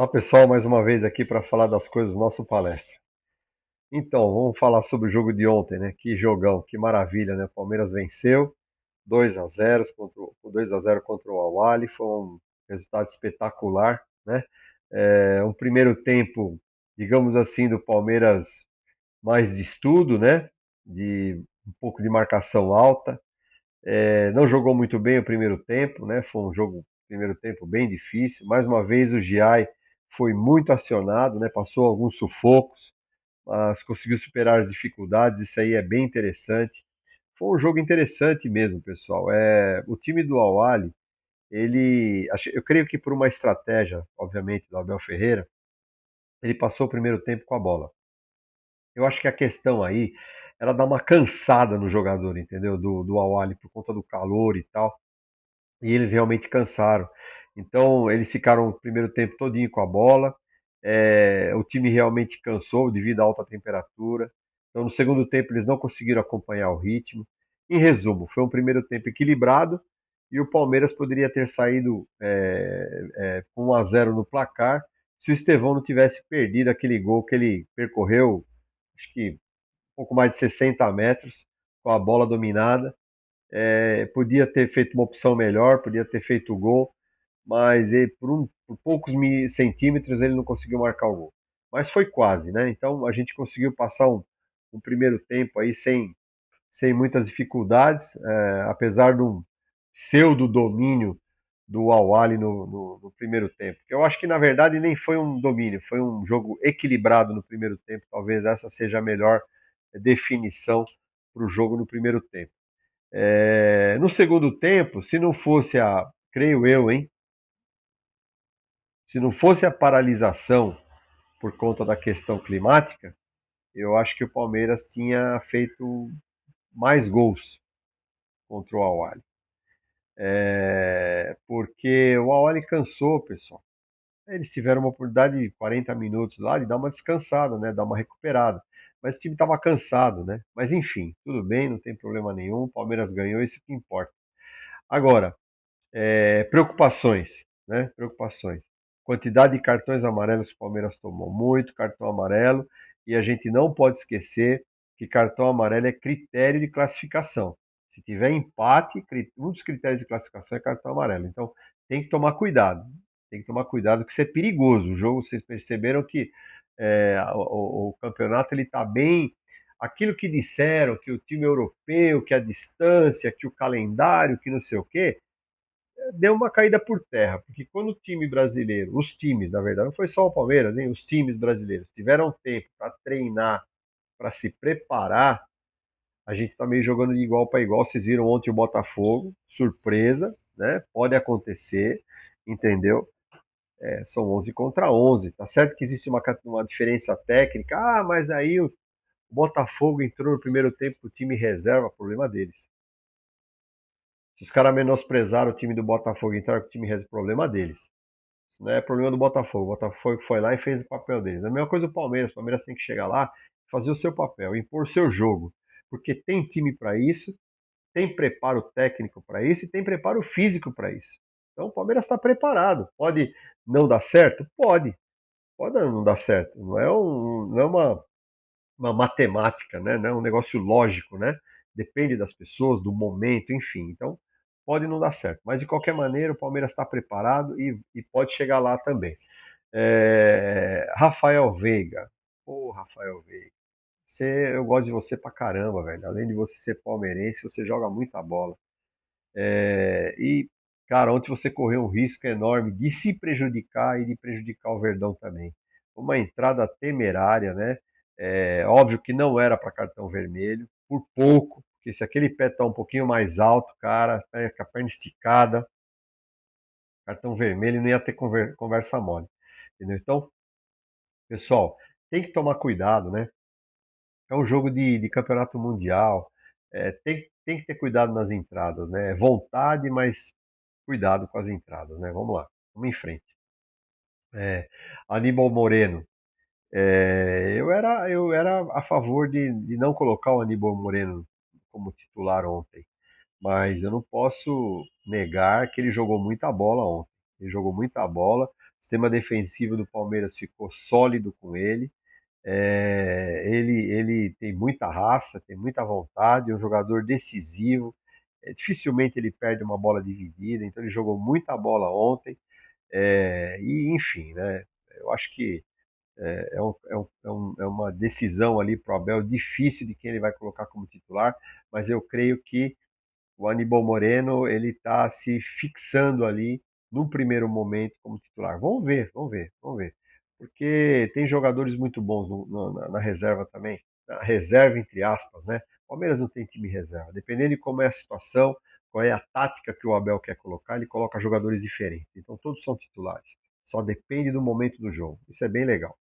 Olá pessoal, mais uma vez aqui para falar das coisas do nosso palestra. Então, vamos falar sobre o jogo de ontem, né? Que jogão, que maravilha, né? O Palmeiras venceu 2-0 2-0 contra o Al-Ahly, foi um resultado espetacular, né? Um primeiro tempo, digamos assim, do Palmeiras mais de estudo, né? De um pouco de marcação alta. Não jogou muito bem o primeiro tempo, né? Foi um jogo, primeiro tempo bem difícil. Mais uma vez o Giai foi muito acionado, né? Passou alguns sufocos, mas conseguiu superar as dificuldades. Isso aí é bem interessante. Foi um jogo interessante mesmo, pessoal. O time do Al-Ahly, eu creio que por uma estratégia, obviamente, do Abel Ferreira, ele passou o primeiro tempo com a bola. Eu acho que a questão aí era dar uma cansada no jogador, entendeu? Do Al-Ahly por conta do calor e tal. E eles realmente cansaram. Então, eles ficaram o primeiro tempo todinho com a bola. O time realmente cansou devido à alta temperatura. Então, no segundo tempo, eles não conseguiram acompanhar o ritmo. Em resumo, foi um primeiro tempo equilibrado e o Palmeiras poderia ter saído com 1-0 no placar se o Estevão não tivesse perdido aquele gol que ele percorreu, acho que um pouco mais de 60 metros, com a bola dominada. Podia ter feito uma opção melhor, podia ter feito o gol, mas por poucos centímetros ele não conseguiu marcar o gol. Mas foi quase, né? Então a gente conseguiu passar um primeiro tempo aí sem muitas dificuldades, apesar de um pseudo domínio do Al-Ahly no primeiro tempo. Eu acho que na verdade nem foi um domínio, foi um jogo equilibrado no primeiro tempo. Talvez essa seja a melhor definição para o jogo no primeiro tempo. No segundo tempo, se não fosse creio eu, hein? Se não fosse a paralisação por conta da questão climática, eu acho que o Palmeiras tinha feito mais gols contra o Al-Ahly. Porque o Al-Ahly cansou, pessoal. Eles tiveram uma oportunidade de 40 minutos lá de dar uma descansada, né? Dar uma recuperada. Mas o time estava cansado, né? Mas enfim, tudo bem, não tem problema nenhum. O Palmeiras ganhou, isso que importa. Agora, preocupações, né? Preocupações. Quantidade de cartões amarelos que o Palmeiras tomou, muito cartão amarelo, e a gente não pode esquecer que cartão amarelo é critério de classificação. Se tiver empate, um dos critérios de classificação é cartão amarelo. Então tem que tomar cuidado. Tem que tomar cuidado, porque isso é perigoso. O jogo, vocês perceberam que o campeonato ele está bem. Aquilo que disseram, que o time europeu, que a distância, que o calendário, que não sei o quê, deu uma caída por terra, porque quando o time brasileiro, os times, na verdade, não foi só o Palmeiras, hein, os times brasileiros tiveram tempo para treinar, para se preparar, a gente tá meio jogando de igual para igual. Vocês viram ontem o Botafogo, surpresa, né? Pode acontecer, entendeu? São 11 contra 11. Tá certo que existe uma diferença técnica. Ah, mas aí o Botafogo entrou no primeiro tempo com o time reserva, problema deles. Se os caras menosprezaram o time do Botafogo e entraram com o time reserva, problema deles. Isso não é problema do Botafogo. O Botafogo foi lá e fez o papel deles. A mesma coisa do Palmeiras. O Palmeiras tem que chegar lá, fazer o seu papel, impor o seu jogo. Porque tem time para isso, tem preparo técnico para isso e tem preparo físico para isso. Então o Palmeiras está preparado. Pode não dar certo? Pode. Pode não dar certo. Não é uma matemática, né? Não é um negócio lógico, né? Depende das pessoas, do momento, enfim. Então pode não dar certo. Mas de qualquer maneira o Palmeiras está preparado e pode chegar lá também. Rafael Veiga. Pô, Rafael Veiga. Eu gosto de você pra caramba, velho. Além de você ser palmeirense, você joga muita bola. Cara, ontem você correu um risco enorme de se prejudicar e de prejudicar o Verdão também. Uma entrada temerária, né? Óbvio que não era para cartão vermelho, por pouco, porque se aquele pé tá um pouquinho mais alto, cara, com a perna esticada, cartão vermelho não ia ter conversa mole. Entendeu? Então, pessoal, tem que tomar cuidado, né? É um jogo de campeonato mundial. Tem que ter cuidado nas entradas, né? Vontade, mas cuidado com as entradas, né? Vamos lá, vamos em frente. É, Aníbal Moreno. Eu era a favor de não colocar o Aníbal Moreno como titular ontem, mas eu não posso negar que ele jogou muita bola ontem. Ele jogou muita bola. sistema defensivo do Palmeiras ficou sólido com ele. Ele tem muita raça, tem muita vontade, é um jogador decisivo. Dificilmente ele perde uma bola dividida, então ele jogou muita bola ontem. E enfim, né? Eu acho que é uma decisão ali para o Abel difícil de quem ele vai colocar como titular, mas eu creio que o Aníbal Moreno ele está se fixando ali num primeiro momento como titular. Vamos ver, vamos ver, vamos ver. Porque tem jogadores muito bons na reserva também. Na reserva, entre aspas, né? O Palmeiras não tem time reserva. Dependendo de como é a situação, qual é a tática que o Abel quer colocar, ele coloca jogadores diferentes. Então todos são titulares. Só depende do momento do jogo. Isso é bem legal.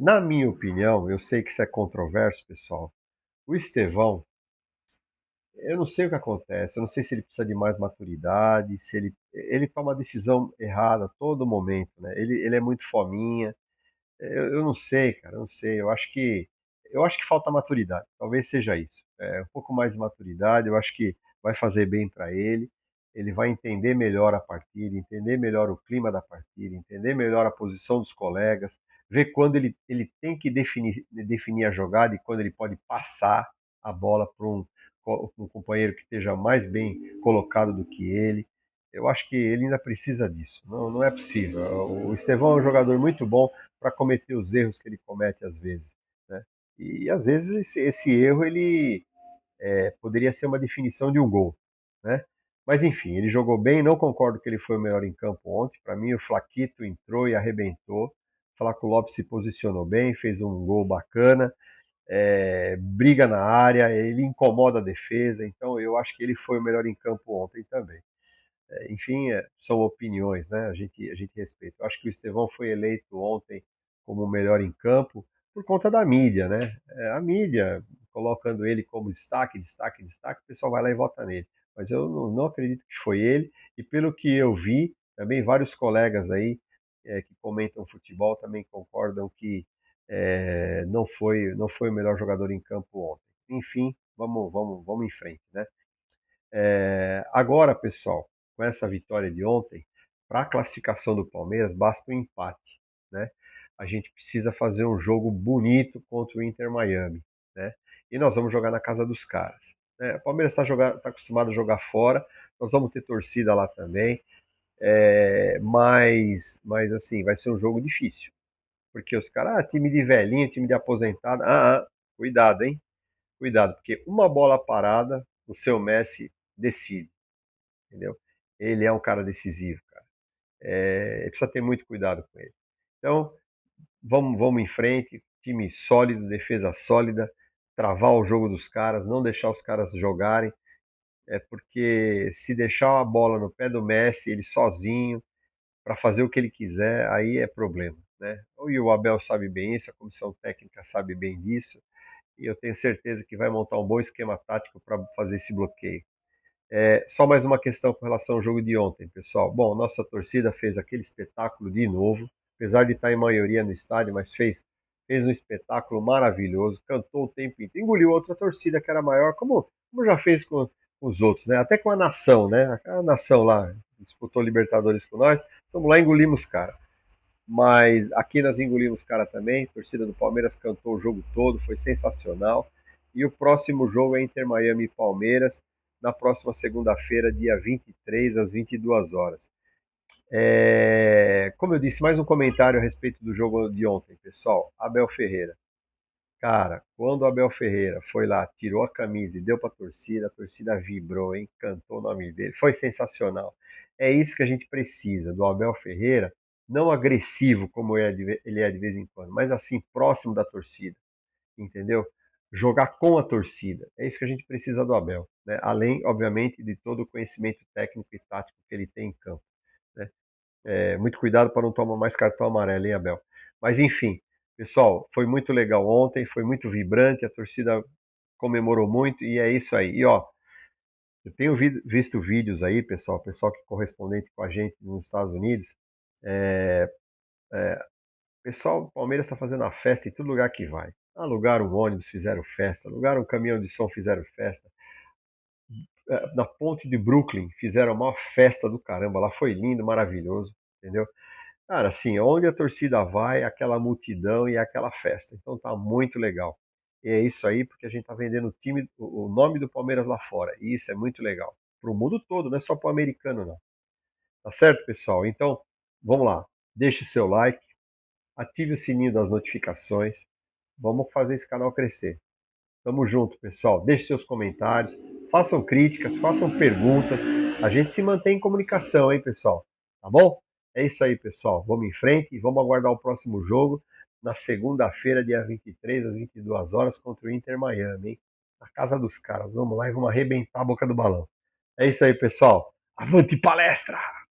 Na minha opinião, eu sei que isso é controverso, pessoal. O Estevão, eu não sei o que acontece, eu não sei se ele precisa de mais maturidade, se ele toma a decisão errada a todo momento, né? Ele é muito fominha. Eu não sei, cara, eu não sei. Eu acho que falta maturidade. Talvez seja isso. Um pouco mais de maturidade, eu acho que vai fazer bem para ele. Ele vai entender melhor a partida, entender melhor o clima da partida, entender melhor a posição dos colegas, ver quando ele tem que definir a jogada e quando ele pode passar a bola para um companheiro que esteja mais bem colocado do que ele. Eu acho que ele ainda precisa disso. Não, não é possível. O Estevão é um jogador muito bom para cometer os erros que ele comete às vezes, né? E às vezes esse erro ele poderia ser uma definição de um gol, né? Mas enfim, ele jogou bem. Não concordo que ele foi o melhor em campo ontem. Para mim, o Flaquito entrou e arrebentou. O Flaco Lopes se posicionou bem, fez um gol bacana, briga na área, ele incomoda a defesa. Então, eu acho que ele foi o melhor em campo ontem também. Enfim, são opiniões, né? A gente respeita. Eu acho que o Estevão foi eleito ontem como o melhor em campo por conta da mídia, né? A mídia colocando ele como destaque, destaque, destaque, o pessoal vai lá e vota nele. Mas eu não acredito que foi ele, e pelo que eu vi, também vários colegas aí que comentam futebol também concordam que não foi o melhor jogador em campo ontem. Enfim, vamos em frente, né? Agora, pessoal, com essa vitória de ontem, para a classificação do Palmeiras, basta um empate, né? A gente precisa fazer um jogo bonito contra o Inter Miami, né? E nós vamos jogar na casa dos caras, né? O Palmeiras tá acostumado a jogar fora, nós vamos ter torcida lá também, mas assim, vai ser um jogo difícil, porque os caras, time de velhinho, time de aposentado, cuidado, hein? Cuidado, porque uma bola parada, o seu Messi decide, entendeu? Ele é um cara decisivo, cara. Precisa ter muito cuidado com ele. Então, vamos em frente, time sólido, defesa sólida, travar o jogo dos caras, não deixar os caras jogarem, porque se deixar a bola no pé do Messi, ele sozinho, para fazer o que ele quiser, aí é problema, né? E o Abel sabe bem isso, a comissão técnica sabe bem disso, e eu tenho certeza que vai montar um bom esquema tático para fazer esse bloqueio. Só mais uma questão com relação ao jogo de ontem, pessoal. Bom, nossa torcida fez aquele espetáculo de novo, apesar de estar em maioria no estádio, mas fez um espetáculo maravilhoso, cantou o tempo inteiro, engoliu outra torcida que era maior, como já fez com os outros, né? Até com a nação, né? A nação lá disputou Libertadores com nós, fomos lá e engolimos, cara. Mas aqui nós engolimos cara também. A torcida do Palmeiras cantou o jogo todo, foi sensacional. E o próximo jogo é Inter Miami e Palmeiras, na próxima segunda-feira, dia 23, às 22 horas. Como eu disse, mais um comentário a respeito do jogo de ontem, pessoal. Abel Ferreira. Cara, quando o Abel Ferreira foi lá, tirou a camisa e deu para a torcida vibrou, hein? Cantou o nome dele. Foi sensacional. É isso que a gente precisa do Abel Ferreira, não agressivo como ele é de vez em quando, mas assim, próximo da torcida, entendeu? Jogar com a torcida. É isso que a gente precisa do Abel, né? Além, obviamente, de todo o conhecimento técnico e tático que ele tem em campo, né? Muito cuidado para não tomar mais cartão amarelo, hein, Abel? Mas enfim, pessoal, foi muito legal ontem, foi muito vibrante, a torcida comemorou muito e é isso aí. E ó, eu tenho visto vídeos aí, pessoal que é correspondente com a gente nos Estados Unidos, é, pessoal, o Palmeiras está fazendo a festa em todo lugar que vai. Alugaram um ônibus, fizeram festa, alugaram um caminhão de som, fizeram festa. Na ponte de Brooklyn fizeram uma festa do caramba, lá foi lindo, maravilhoso, entendeu? Cara, assim, onde a torcida vai, aquela multidão e aquela festa. Então tá muito legal. E é isso aí, porque a gente tá vendendo o time, o nome do Palmeiras lá fora. E isso é muito legal. Pro mundo todo, não é só pro americano, não. Tá certo, pessoal? Então, vamos lá. Deixe seu like, ative o sininho das notificações. Vamos fazer esse canal crescer. Tamo junto, pessoal. Deixe seus comentários, façam críticas, façam perguntas. A gente se mantém em comunicação, hein, pessoal? Tá bom? É isso aí, pessoal. Vamos em frente e vamos aguardar o próximo jogo na segunda-feira, dia 23, às 22 horas, contra o Inter Miami, hein? Na casa dos caras. Vamos lá e vamos arrebentar a boca do balão. É isso aí, pessoal. Avante palestra!